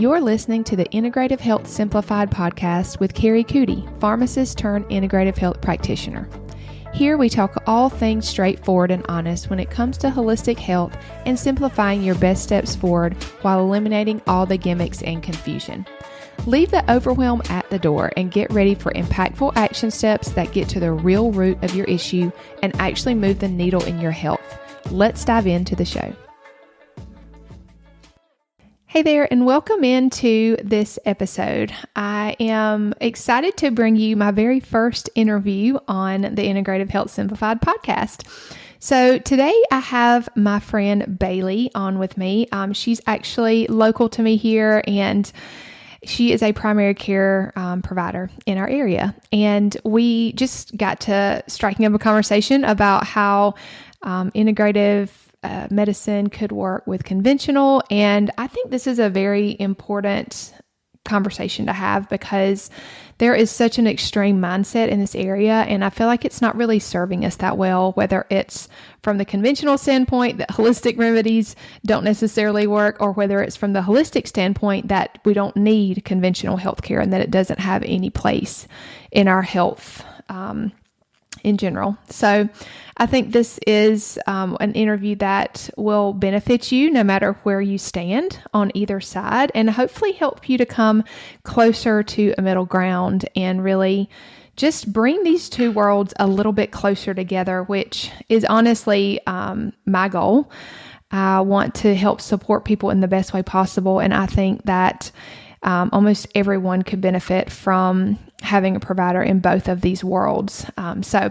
You're listening to the Integrative Health Simplified podcast with Kari, Coody, pharmacist turned integrative health practitioner. Here we talk all things straightforward and honest when it comes to holistic health and simplifying your best steps forward while eliminating all the gimmicks and confusion. Leave the overwhelm at the door and get ready for impactful action steps that get to the real root of your issue and actually move the needle in your health. Let's dive into the show. Hey there, and welcome into this episode. I am excited to bring you my very first interview on the Integrative Health Simplified podcast. So today I have my friend Bailey on with me. She's actually local to me here, and she is a primary care provider in our area. And we just got to striking up a conversation about how integrative medicine could work with conventional. And I think this is a very important conversation to have because there is such an extreme mindset in this area. And I feel like it's not really serving us that well, whether it's from the conventional standpoint that holistic remedies don't necessarily work, or whether it's from the holistic standpoint that we don't need conventional healthcare and that it doesn't have any place in our health in general. So I think this is an interview that will benefit you no matter where you stand on either side, and hopefully help you to come closer to a middle ground and really just bring these two worlds a little bit closer together, which is honestly my goal. I want to help support people in the best way possible, and I think that almost everyone could benefit from having a provider in both of these worlds. So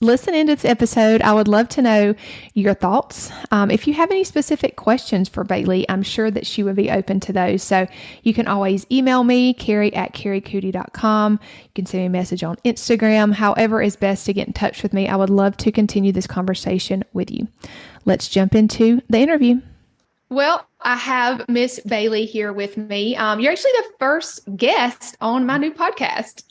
listen into this episode. I would love to know your thoughts. If you have any specific questions for Bailey, I'm sure that she would be open to those. So you can always email me, Kari@KariCoody.com. You can send me a message on Instagram. However is best to get in touch with me. I would love to continue this conversation with you. Let's jump into the interview. Well, I have Miss Bailey here with me. You're actually the first guest on my new podcast.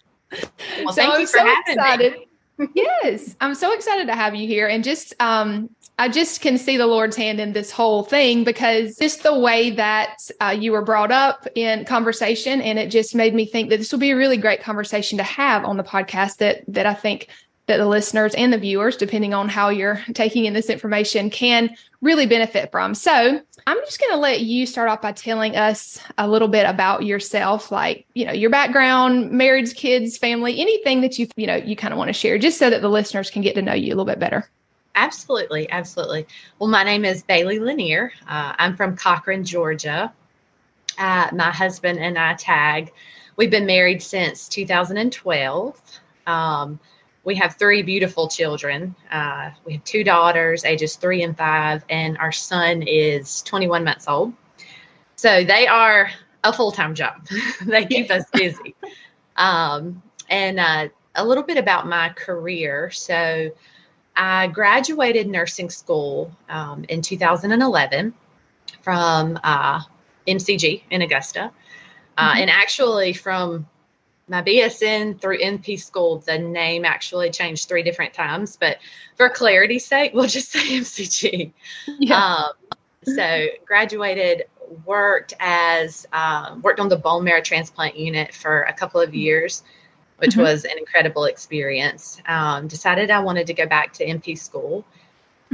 Well, thank you for having me. Yes, I'm so excited to have you here. And just, I just can see the Lord's hand in this whole thing because just the way that you were brought up in conversation, and it just made me think that this will be a really great conversation to have on the podcast that I think that the listeners and the viewers, depending on how you're taking in this information, can really benefit from. So I'm just going to let you start off by telling us a little bit about yourself, like, your background, marriage, kids, family, anything that you kind of want to share, just so that the listeners can get to know you a little bit better. Absolutely. Absolutely. Well, my name is Bailey Lanier. I'm from Cochran, Georgia. My husband and I tag. We've been married since 2012. We have 3 beautiful children. We have 2 daughters, ages 3 and 5, and our son is 21 months old. So they are a full-time job. They keep us busy. And a little bit about my career. So I graduated nursing school in 2011 from MCG in Augusta. And actually from my BSN through NP school, the name actually changed 3 different times, but for clarity's sake, we'll just say MCG. Yeah. So graduated, worked on the bone marrow transplant unit for a couple of years, which was an incredible experience. Decided I wanted to go back to NP school.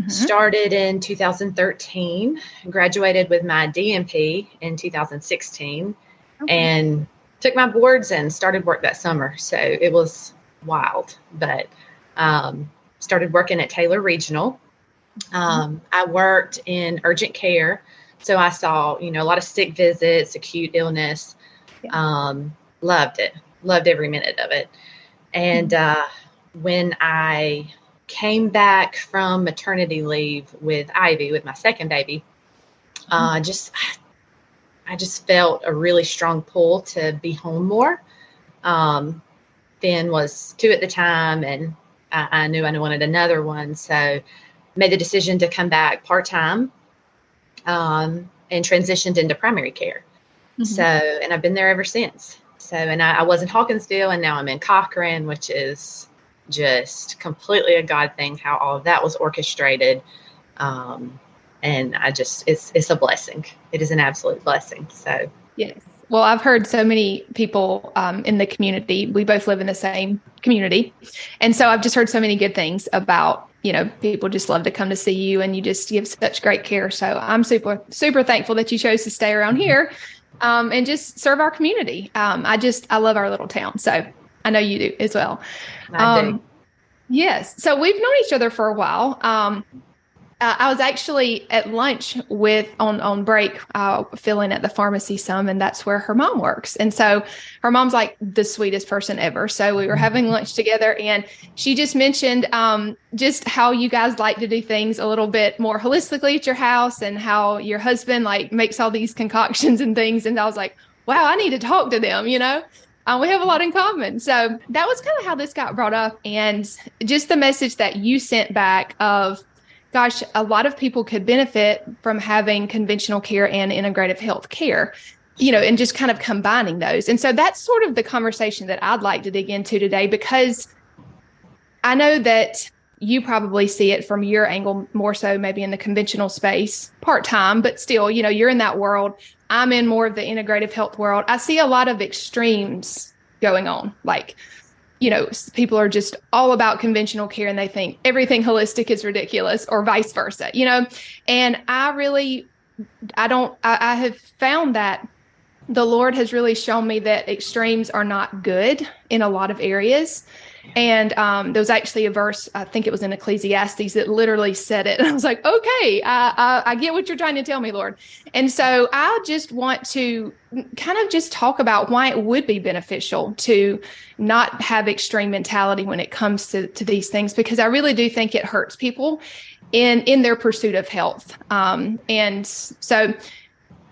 Started in 2013, graduated with my DNP in 2016, and took my boards and started work that summer. So it was wild, but started working at Taylor Regional. I worked in urgent care. So I saw, a lot of sick visits, acute illness. Loved it. Loved every minute of it. And when I came back from maternity leave with Ivy, with my second baby, I just felt a really strong pull to be home more. Finn was 2 at the time, and I knew I wanted another one. So made the decision to come back part-time and transitioned into primary care. So, and I've been there ever since. So, and I was in Hawkinsville, and now I'm in Cochran, which is just completely a God thing, how all of that was orchestrated. And I just, it's a blessing. It is an absolute blessing. So Yes. Well, I've heard so many people in the community. We both live in the same community. And so I've just heard so many good things about, people just love to come to see you and you just give such great care. So I'm super, super thankful that you chose to stay around here and just serve our community. I love our little town. So I know you do as well. I do. Yes. So we've known each other for a while. I was actually at lunch on break, filling at the pharmacy some, and that's where her mom works. And so her mom's like the sweetest person ever. So we were having lunch together, and she just mentioned just how you guys like to do things a little bit more holistically at your house, and how your husband like makes all these concoctions and things. And I was like, wow, I need to talk to them. We have a lot in common. So that was kind of how this got brought up, and just the message that you sent back of, gosh, a lot of people could benefit from having conventional care and integrative health care, and just kind of combining those. And so that's sort of the conversation that I'd like to dig into today, because I know that you probably see it from your angle more so maybe in the conventional space part-time, but still, you're in that world. I'm in more of the integrative health world. I see a lot of extremes going on, like, people are just all about conventional care and they think everything holistic is ridiculous, or vice versa, and I have found that the Lord has really shown me that extremes are not good in a lot of areas. And there was actually a verse, I think it was in Ecclesiastes, that literally said it. And I was like, okay, I get what you're trying to tell me, Lord. And so I just want to kind of just talk about why it would be beneficial to not have extreme mentality when it comes to these things, because I really do think it hurts people in their pursuit of health. And so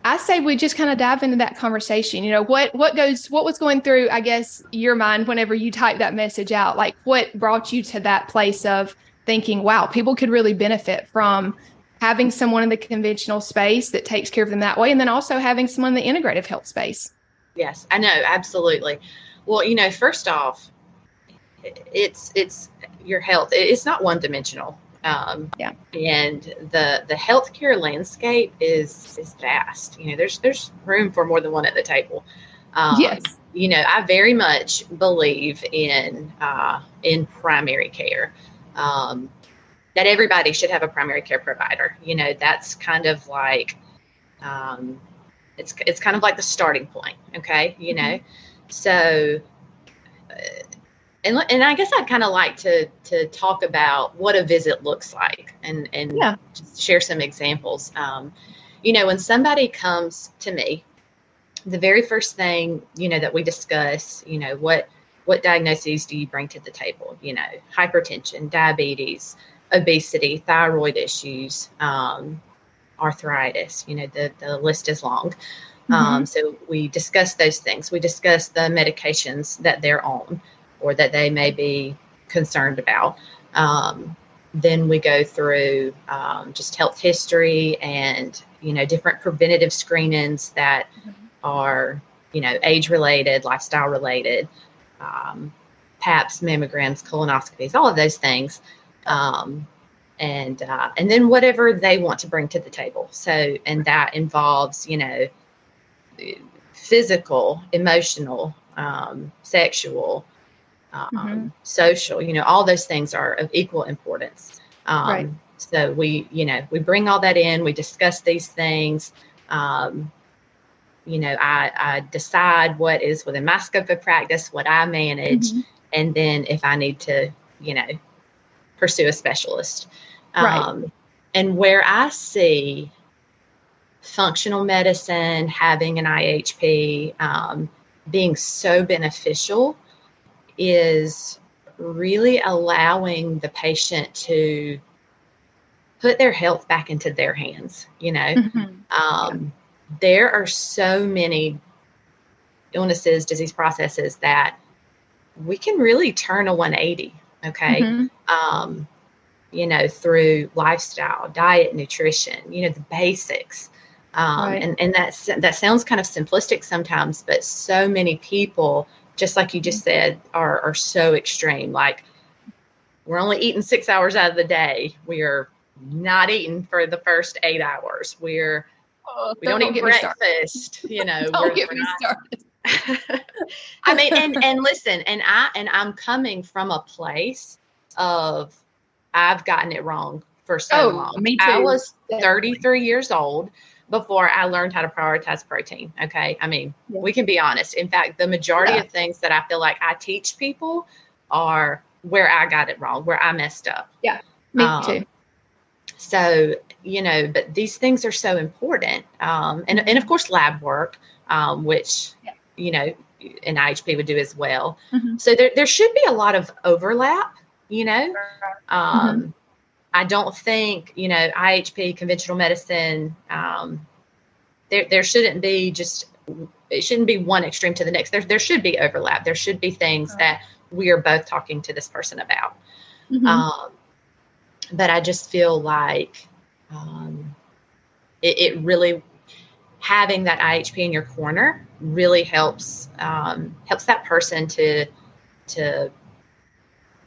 I say we just kind of dive into that conversation. What was going through, I guess, your mind whenever you typed that message out? Like, what brought you to that place of thinking, wow, people could really benefit from having someone in the conventional space that takes care of them that way, and then also having someone in the integrative health space? Yes, I know. Absolutely. Well, first off, it's your health. It's not one dimensional. And the healthcare landscape is vast. There's room for more than one at the table. Yes. I very much believe in primary care. That everybody should have a primary care provider. That's kind of like it's kind of like the starting point. Okay. Mm-hmm. So. And I guess I'd kind of like to talk about what a visit looks like and just share some examples. When somebody comes to me, the very first thing, that we discuss, what diagnoses do you bring to the table? Hypertension, diabetes, obesity, thyroid issues, arthritis, the list is long. Mm-hmm. So we discuss those things. We discuss the medications that they're on, or that they may be concerned about. Then we go through just health history and, different preventative screenings that are, age-related, lifestyle-related, PAPs, mammograms, colonoscopies, all of those things. And then whatever they want to bring to the table. So, and that involves, physical, emotional, sexual, social, all those things are of equal importance. Right. So we bring all that in, we discuss these things. I decide what is within my scope of practice, what I manage, and then if I need to, pursue a specialist. Right. And where I see functional medicine, having an IHP, being so beneficial is really allowing the patient to put their health back into their hands. There are so many illnesses, disease processes that we can really turn a 180. Okay. Through lifestyle, diet, nutrition, the basics. And that sounds kind of simplistic sometimes, but so many people, just like you just said, are so extreme. Like, we're only eating 6 hours out of the day. We are not eating for the first 8 hours. We're Oh, We don't eat get me started. breakfast, Don't get me started. I mean, and listen, and I'm coming from a place of I've gotten it wrong for so long. Me too. I was 33 years old before I learned how to prioritize protein. Okay. I mean, we can be honest. In fact, the majority of things that I feel like I teach people are where I got it wrong, where I messed up. Yeah. Me too. So, but these things are so important. And of course, lab work, which, an IHP would do as well. Mm-hmm. So there should be a lot of overlap, I don't think, IHP, conventional medicine, there shouldn't be it shouldn't be one extreme to the next. There should be overlap. There should be things that we are both talking to this person about. Mm-hmm. But I just feel like it really, having that IHP in your corner really helps that person to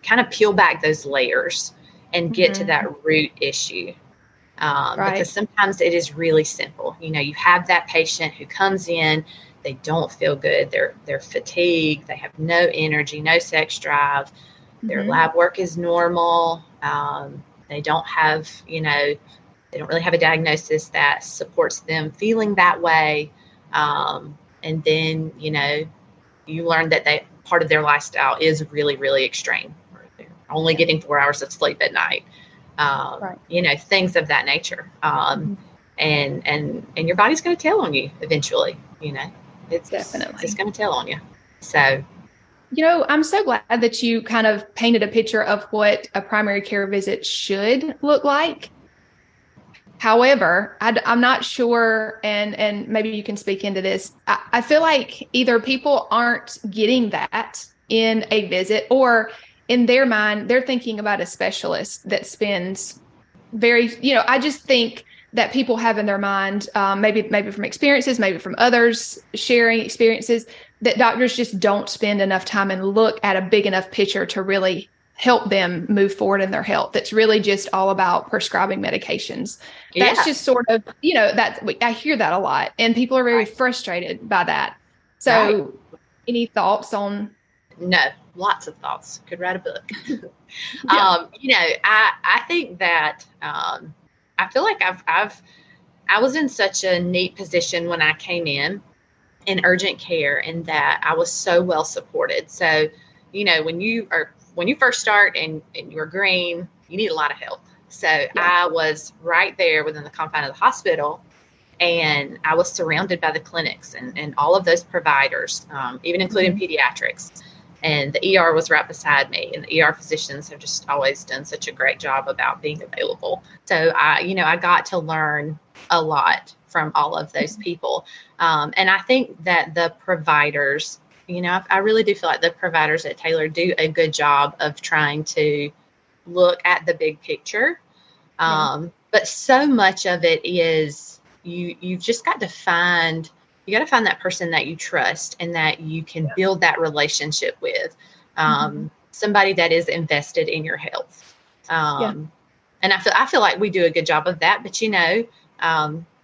kind of peel back those layers and get to that root issue. Because sometimes it is really simple. You have that patient who comes in, they don't feel good. They're fatigued. They have no energy, no sex drive. Their lab work is normal. They don't have, they don't really have a diagnosis that supports them feeling that way. And then, you learn that part of their lifestyle is really, really extreme. They're only getting 4 hours of sleep at night. Things of that nature. And your body's going to tell on you eventually, it's definitely, it's going to tell on you. So, I'm so glad that you kind of painted a picture of what a primary care visit should look like. However, I'm not sure, and maybe you can speak into this. I feel like either people aren't getting that in a visit, or in their mind, they're thinking about a specialist that spends I just think that people have in their mind, maybe from experiences, maybe from others sharing experiences, that doctors just don't spend enough time and look at a big enough picture to really help them move forward in their health. It's really just all about prescribing medications. That's just sort of, I hear that a lot, and people are very frustrated by that. So any thoughts on? No, lots of thoughts. Could write a book. I think that, I feel like I was in such a neat position when I came in urgent care, in that I was so well supported. So, when you first start and you're green, you need a lot of help. So I was right there within the confine of the hospital, and I was surrounded by the clinics and all of those providers, even including pediatrics. And the ER was right beside me, and the ER physicians have just always done such a great job about being available. So I got to learn a lot from all of those people. And I think that the providers, I really do feel like the providers at Taylor do a good job of trying to look at the big picture. But so much of it is you've just got to find that person that you trust and that you can build that relationship with, somebody that is invested in your health. And I feel like we do a good job of that, but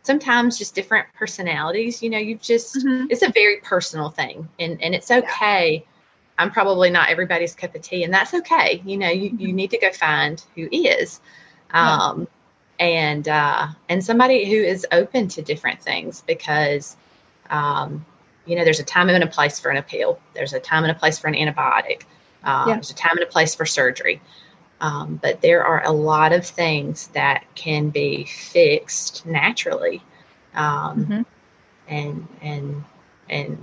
sometimes just different personalities, it's a very personal thing, and it's okay. I'm probably not everybody's cup of tea, and that's okay. You need to go find who is, and somebody who is open to different things, because there's a time and a place for an appeal. There's a time and a place for an antibiotic. There's a time and a place for surgery. But there are a lot of things that can be fixed naturally. And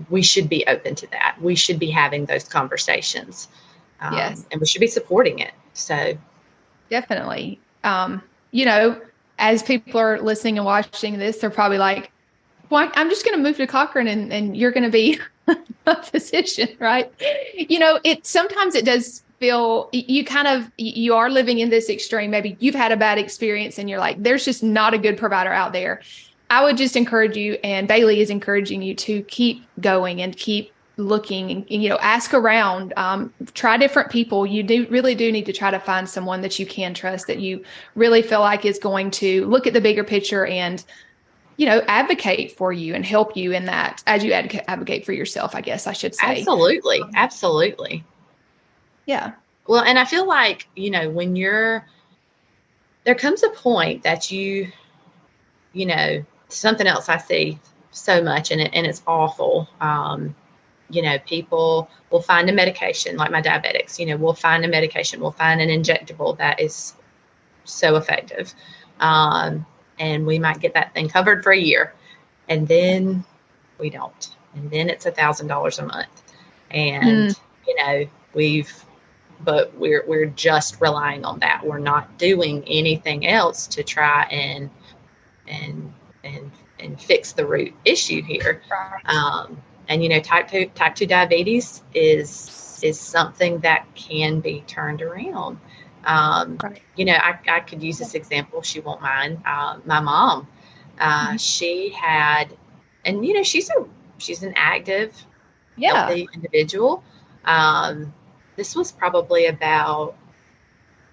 we should be open to that. We should be having those conversations. And we should be supporting it. So definitely, as people are listening and watching this, they're probably like, well, I'm just going to move to Cochrane and you're going to be a physician, right? Sometimes it does feel you are living in this extreme. Maybe you've had a bad experience and you're like, there's just not a good provider out there. I would just encourage you, and Bailey is encouraging you, to keep going and keep looking and ask around, try different people. You really do need to try to find someone that you can trust, that you really feel like is going to look at the bigger picture and advocate for you and help you in that as you advocate for yourself, I guess I should say. Absolutely. Absolutely. Yeah. Well, and I feel like, when there comes a point that something else I see so much and it's awful. People will find a medication like my diabetics, we'll find a medication, we'll find an injectable that is so effective. And we might get that thing covered for a year and then we don't. And then it's $1,000 a month. And, we're just relying on that. We're not doing anything else to try and fix the root issue here. Right. And type 2 diabetes is something that can be turned around. Right. I could use this example. She won't mind. My mom, she had, and she's an active, healthy individual. This was probably about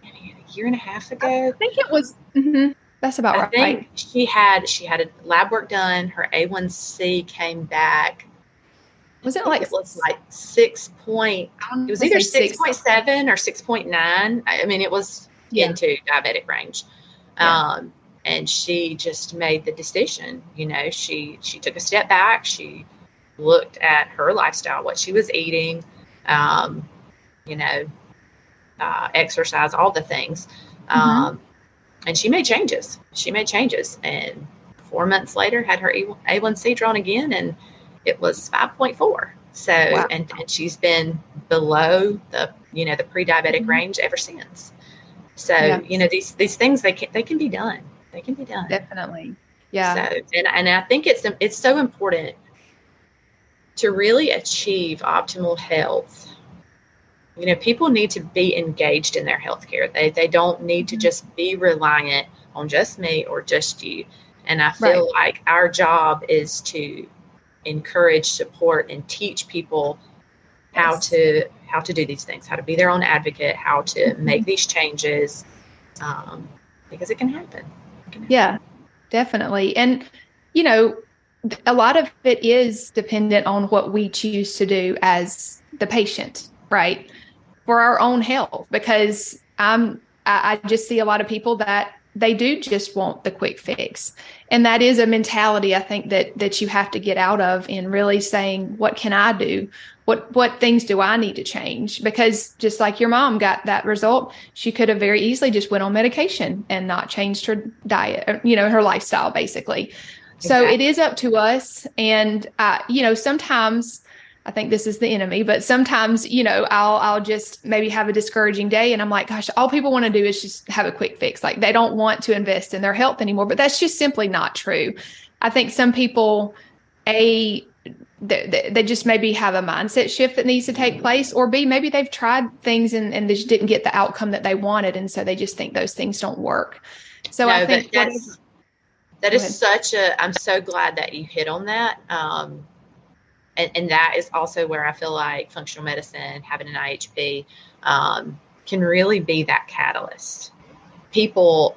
a year and a half ago. I think it was. That's about right. I think she had a lab work done. Her A1C came back. Was it it was like 6 point? It was either 6.7 or 6.9. I mean, it was into diabetic range. And she just made the decision. She took a step back. She looked at her lifestyle, what she was eating, exercise, all the things. And she made changes. And 4 months later had her A1C drawn again, and it was 5.4. So, and she's been below the pre-diabetic range ever since. So, these things, they can be done. They can be done. Definitely. Yeah. So, and I think it's so important to really achieve optimal health. People need to be engaged in their healthcare. They don't need to just be reliant on just me or just you. And I feel like our job is to encourage, support, and teach people how to do these things, how to be their own advocate, how to make these changes, because it can happen. Yeah, definitely. And, a lot of it is dependent on what we choose to do as the patient, right? For our own health, because I just see a lot of people that they do just want the quick fix. And that is a mentality, I think, that you have to get out of in really saying, what can I do? What things do I need to change? Because just like your mom got that result, she could have very easily just went on medication and not changed her diet, her lifestyle, basically. Exactly. So it is up to us. And, sometimes I think this is the enemy, but sometimes, I'll just maybe have a discouraging day and I'm like, gosh, all people want to do is just have a quick fix. Like they don't want to invest in their health anymore, but that's just simply not true. I think some people, they just maybe have a mindset shift that needs to take place, or B, maybe they've tried things and they just didn't get the outcome that they wanted. And so they just think those things don't work. So I think that is I'm so glad that you hit on that. And that is also where I feel like functional medicine, having an IHP, can really be that catalyst. People,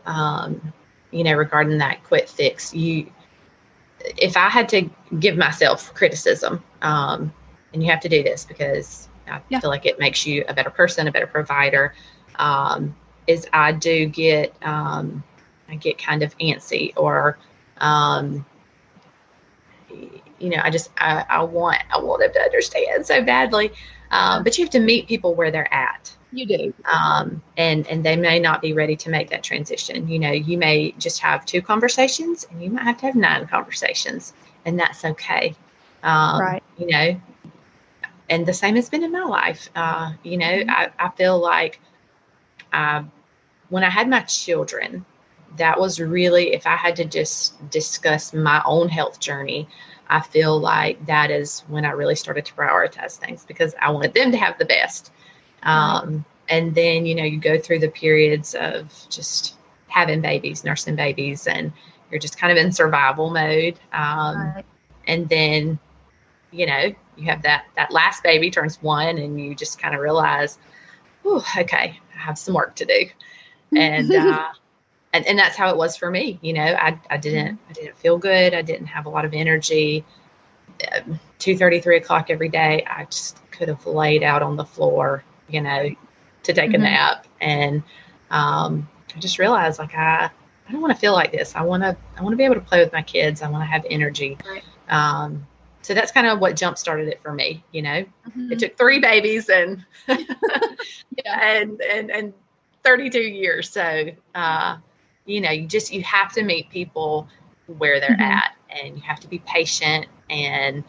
regarding that quick fix, if I had to give myself criticism, and you have to do this because I feel like it makes you a better person, a better provider, is I get kind of antsy, or, I want them to understand so badly. But you have to meet people where they're at. You do. And they may not be ready to make that transition. You may just have 2 conversations and you might have to have 9 conversations, and that's okay. Right. And the same has been in my life. I feel like, when I had my children, that was really, if I had to just discuss my own health journey, I feel like that is when I really started to prioritize things, because I wanted them to have the best. And then, you go through the periods of just having babies, nursing babies, and you're just kind of in survival mode. And then, you have that last baby turns 1 and you just kind of realize, oh, okay, I have some work to do. And, and that's how it was for me. I didn't feel good. I didn't have a lot of energy. 2:30, 3 o'clock every day, I just could have laid out on the floor, to take a nap. And I just realized, like, I don't want to feel like this. I want to be able to play with my kids. I want to have energy. Right. So that's kind of what jump started it for me. It took 3 babies and and 32 years. So you have to meet people where they're at, and you have to be patient, and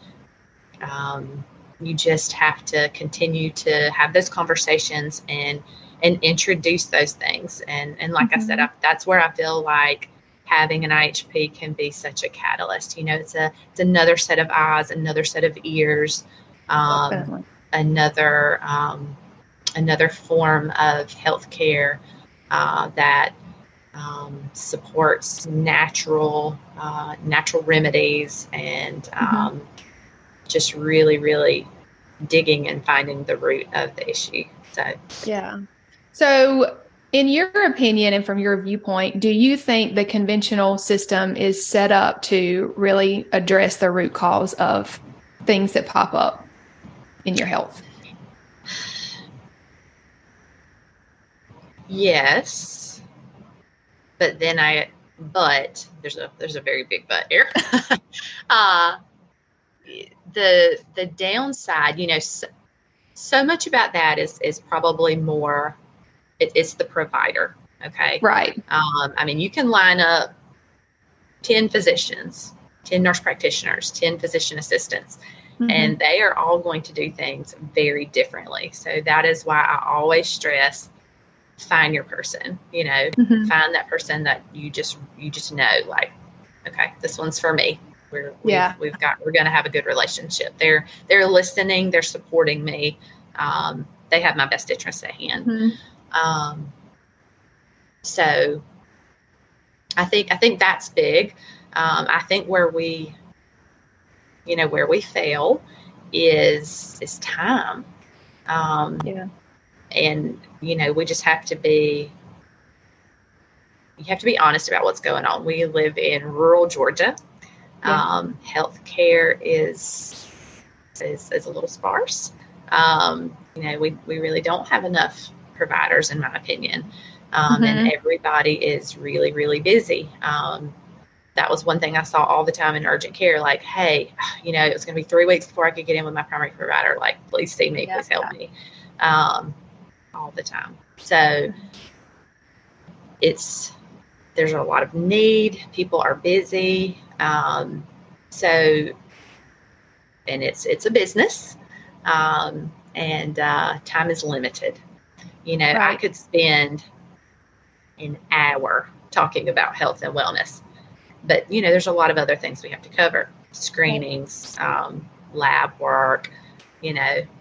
you just have to continue to have those conversations and introduce those things. And like I said, that's where I feel like having an IHP can be such a catalyst. It's another set of eyes, another set of ears, another form of healthcare that supports natural remedies, and just really, really digging and finding the root of the issue. So in your opinion and from your viewpoint, do you think the conventional system is set up to really address the root cause of things that pop up in your health? Yes. But there's a very big but here. The downside, so much about that is probably more, it's the provider. Okay. Right. You can line up 10 physicians, 10 nurse practitioners, 10 physician assistants, and they are all going to do things very differently. So that is why I always stress, find your person, find that person that you just know, like, okay, this one's for me. We're going to have a good relationship. They're listening. They're supporting me. They have my best interests at hand. So I think that's big. I think where we fail is time. And, we just have to be, you have to be honest about what's going on. We live in rural Georgia. Healthcare is a little sparse. We really don't have enough providers, in my opinion. And everybody is really, really busy. That was one thing I saw all the time in urgent care. Like, hey, it was going to be 3 weeks before I could get in with my primary provider. Like, please see me, please help me. All the time. So there's a lot of need. People are busy. And it's a business. And time is limited. Right. I could spend an hour talking about health and wellness, but there's a lot of other things we have to cover: screenings, lab work,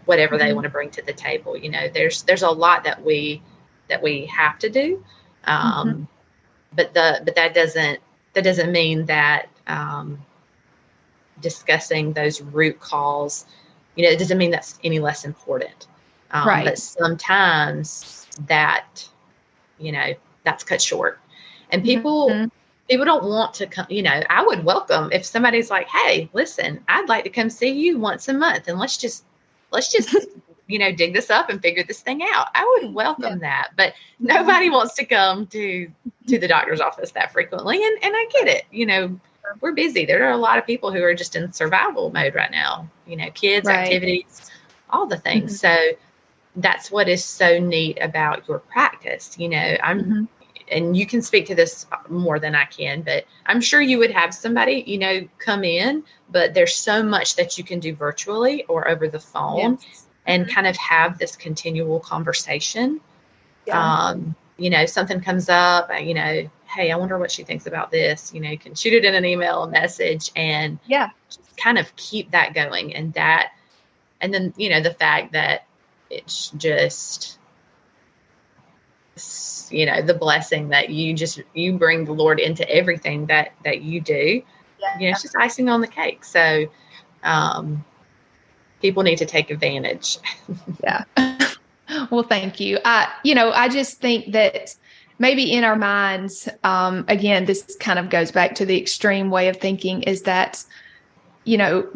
whatever they want to bring to the table. There's a lot that we have to do. But that doesn't mean that discussing those root cause, it doesn't mean that's any less important. Right. But sometimes that, that's cut short, and people don't want to come. I would welcome if somebody's like, hey, listen, I'd like to come see you once a month, and let's just dig this up and figure this thing out. I would welcome that, but nobody wants to come to the doctor's office that frequently. And I get it. We're busy. There are a lot of people who are just in survival mode right now, kids, activities, all the things. So that's what is so neat about your practice. And you can speak to this more than I can, but I'm sure you would have somebody, come in, but there's so much that you can do virtually or over the phone and kind of have this continual conversation. Something comes up, hey, I wonder what she thinks about this. You can shoot it in an email, a message, and just kind of keep that going. And then, the fact that it's just, the blessing that you bring the Lord into everything that you do. It's just icing on the cake. So, people need to take advantage. Well, thank you. I just think that maybe in our minds, again, this kind of goes back to the extreme way of thinking, is that,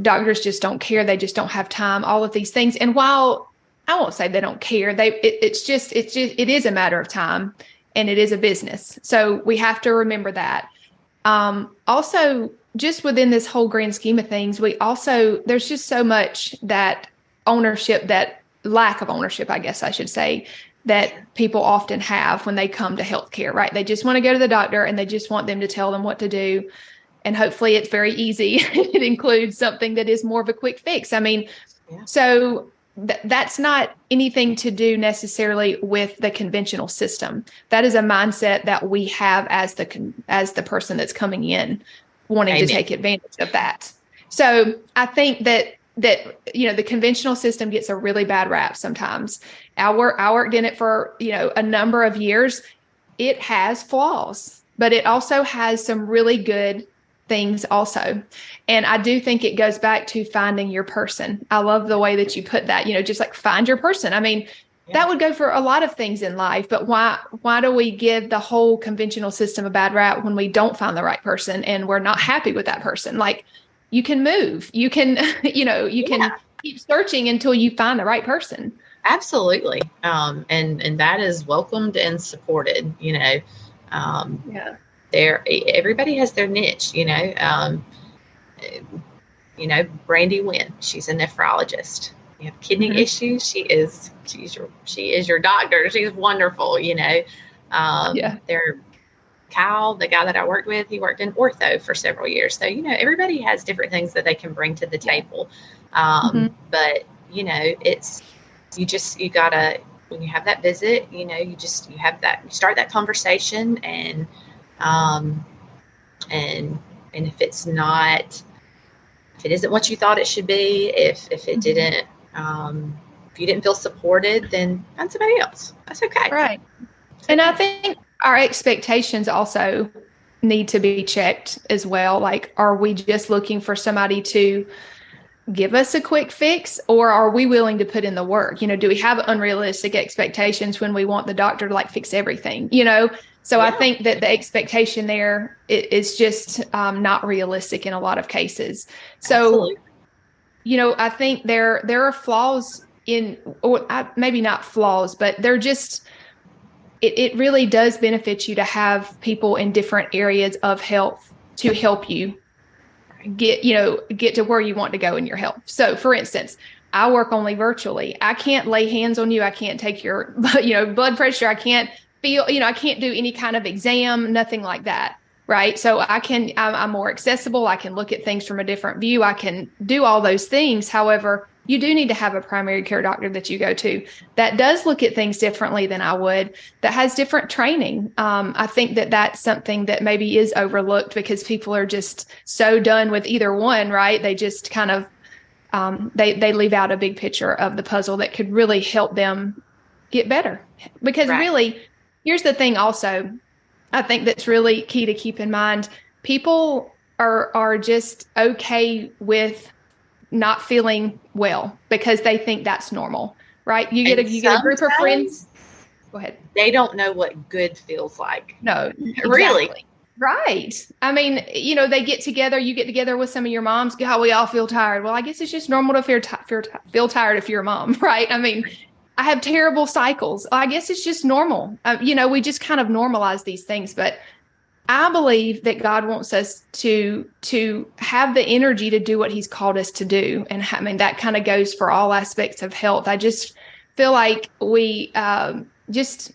doctors just don't care. They just don't have time, all of these things. And while I won't say they don't care, it is a matter of time, and it is a business. So we have to remember that. Also, just within this whole grand scheme of things, there's just so much that lack of ownership, I guess I should say, that people often have when they come to healthcare, right? They just want to go to the doctor and they just want them to tell them what to do. And hopefully it's very easy. It includes something that is more of a quick fix. I mean, so that's not anything to do necessarily with the conventional system. That is a mindset that we have as the person that's coming in, wanting to take advantage of that. So I think that the conventional system gets a really bad rap sometimes. I worked in it for, a number of years. It has flaws, but it also has some really good things also. And I do think it goes back to finding your person. I love the way that you put that, just like find your person. I mean, that would go for a lot of things in life, but why do we give the whole conventional system a bad rap when we don't find the right person and we're not happy with that person? Like, you can move, you can, can keep searching until you find the right person. Absolutely. And that is welcomed and supported, everybody has their niche, Brandy Wynn, she's a nephrologist. You have kidney issues. She is your doctor. She's wonderful. Kyle, the guy that I worked with, he worked in ortho for several years. So, everybody has different things that they can bring to the table. But, you gotta, when you have that visit, you start that conversation and if it isn't what you thought it should be, if it didn't, if you didn't feel supported, then find somebody else. That's okay. Right. And I think our expectations also need to be checked as well. Like, are we just looking for somebody to give us a quick fix, or are we willing to put in the work? Do we have unrealistic expectations when we want the doctor to fix everything, So I think that the expectation there is just not realistic in a lot of cases. So, Absolutely. I think there are flaws maybe not flaws, but they're just, it really does benefit you to have people in different areas of health to help you get to where you want to go in your health. So for instance, I work only virtually. I can't lay hands on you. I can't take your, blood pressure. I can't feel, I can't do any kind of exam, nothing like that. Right. So I'm more accessible. I can look at things from a different view. I can do all those things. However, you do need to have a primary care doctor that you go to that does look at things differently than I would, that has different training. I think that that's something that maybe is overlooked because people are just so done with either one, right? They just kind of, they leave out a big picture of the puzzle that could really help them get better. Because really, here's the thing also, I think that's really key to keep in mind. People are just okay with not feeling well because they think that's normal, right? You get a group of friends. Go ahead. They don't know what good feels like. No, exactly. Really. Right. I mean, they get together, you get together with some of your moms. God, we all feel tired. Well, I guess it's just normal to feel tired if you're a mom, right? I mean, I have terrible cycles. I guess it's just normal. We just kind of normalize these things, but I believe that God wants us to have the energy to do what he's called us to do. And I mean, that kind of goes for all aspects of health. I just feel like we just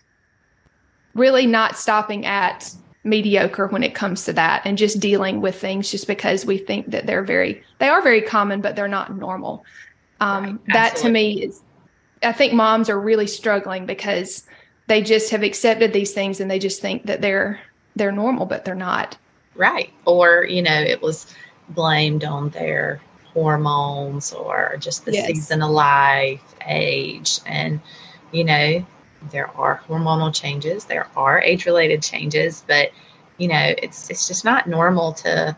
really not stopping at mediocre when it comes to that and just dealing with things just because we think that they are very common, but they're not normal. That to me is, I think moms are really struggling because they just have accepted these things and they just think that they're normal, but they're not. Right. Or, it was blamed on their hormones or just the season of life, age. And, there are hormonal changes, there are age-related changes, but, it's just not normal to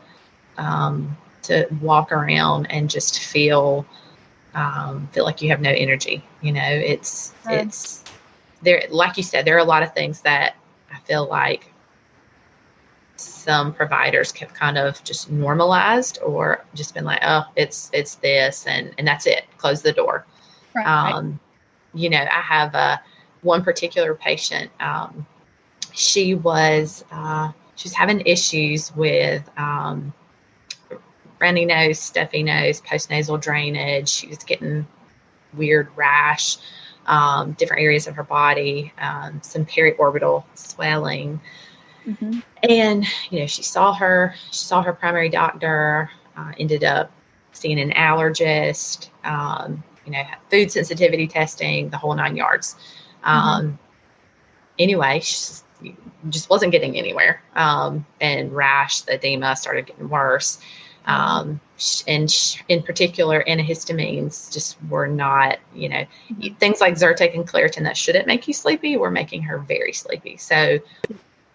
walk around and just feel like you have no energy. It's there, like you said, there are a lot of things that I feel like some providers have kind of just normalized or just been like, oh, it's this and that's it. Close the door. Right. You know, I have one particular patient. She was having issues with runny nose, stuffy nose, postnasal drainage. She was getting weird rash, different areas of her body, some periorbital swelling. Mm-hmm. And, you know, she saw her primary doctor, ended up seeing an allergist, you know, food sensitivity testing, the whole 9 yards. Anyway, she just wasn't getting anywhere. And rash, the edema started getting worse. And in particular, antihistamines just were not, you know, things like Zyrtec and Claritin that shouldn't make you sleepy were making her very sleepy. So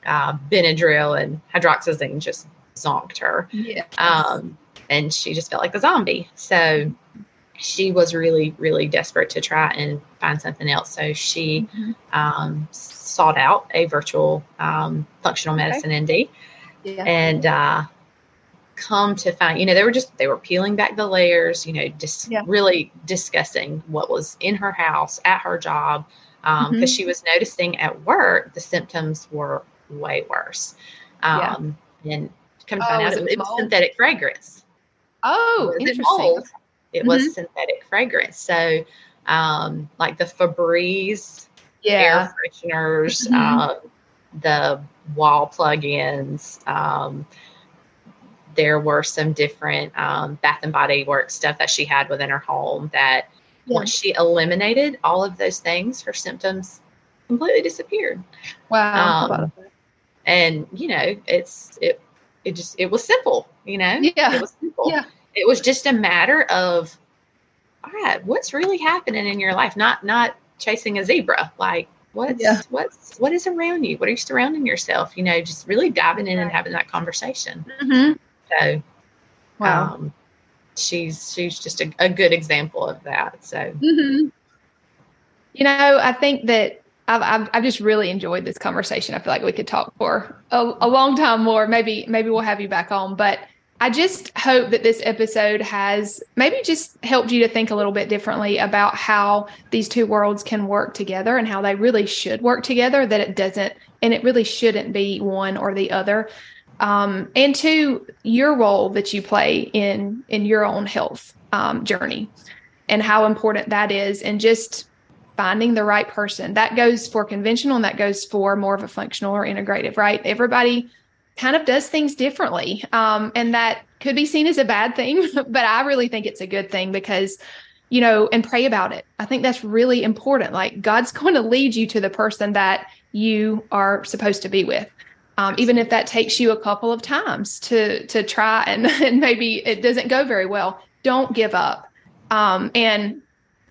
Benadryl and hydroxyzine just zonked her. Yes. And she just felt like a zombie. So she was really, really desperate to try and find something else. So she sought out a virtual functional medicine ND. Yeah. And come to find, you know, they were peeling back the layers, you know, just really discussing what was in her house, at her job, because she was noticing at work the symptoms were way worse. And come to find out it was synthetic fragrance. Oh, interesting. Mold. It was synthetic fragrance. So like the Febreze air fresheners, the wall plug-ins, there were some different Bath and Body Works stuff that she had within her home that once she eliminated all of those things, her symptoms completely disappeared. Wow. And, you know, it was simple, you know? Yeah. It was simple. Yeah. It was just a matter of, all right, what's really happening in your life? Not chasing a zebra. Like, what is around you? What are you surrounding yourself? You know, just really diving in and having that conversation. So, she's just a good example of that. So, you know, I think that I've just really enjoyed this conversation. I feel like we could talk for a long time more. Maybe we'll have you back on, but I just hope that this episode has maybe just helped you to think a little bit differently about how these two worlds can work together and how they really should work together, that it doesn't, and it really shouldn't be one or the other. And to your role that you play in your own health journey and how important that is, and just finding the right person. That goes for conventional and that goes for more of a functional or integrative, right? Everybody kind of does things differently. And that could be seen as a bad thing, but I really think it's a good thing because, you know, and pray about it. I think that's really important. Like, God's going to lead you to the person that you are supposed to be with. Even if that takes you a couple of times to try and maybe it doesn't go very well, don't give up. And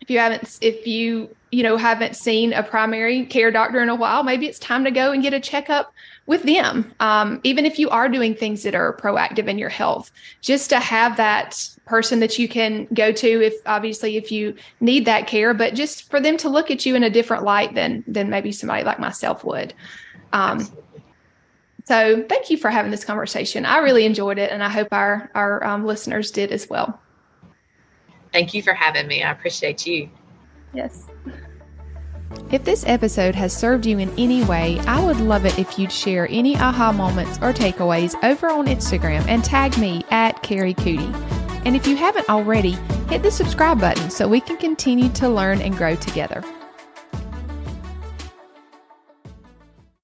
if you haven't seen a primary care doctor in a while, maybe it's time to go and get a checkup with them. Even if you are doing things that are proactive in your health, just to have that person that you can go to if you need that care, but just for them to look at you in a different light than maybe somebody like myself would. So thank you for having this conversation. I really enjoyed it, and I hope our listeners did as well. Thank you for having me. I appreciate you. Yes. If this episode has served you in any way, I would love it if you'd share any aha moments or takeaways over on Instagram and tag me at Kari Coody. And if you haven't already, hit the subscribe button so we can continue to learn and grow together.